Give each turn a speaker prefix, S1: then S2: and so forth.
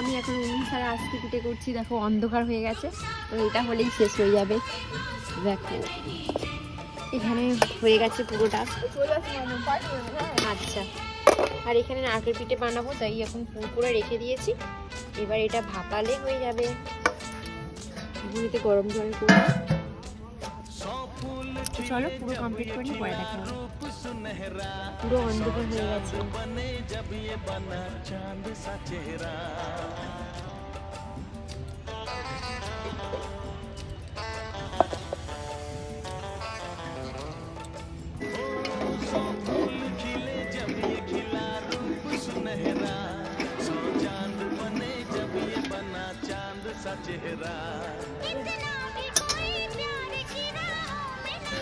S1: আমি এখন উনুন ছাড়া আজকে পিঠে করছি। দেখো অন্ধকার হয়ে গেছে, তো এটা হলেই শেষ হয়ে যাবে। দেখো এখানে হয়ে গেছে পুরোটা। আচ্ছা, আর এখানে নারকেল পিঠে বানাবো, তাই এখন পুর করে রেখে দিয়েছি। এবার এটা ভাপালে হয়ে যাবে। ঘুরিতে গরম জল করে চলো পুরো কমপ্লিট করি, পরে দেখা হবে। পুরো অন্ধকার হয়ে গেছে।
S2: चेहरा इतना भी कोई प्यार की राहों में ना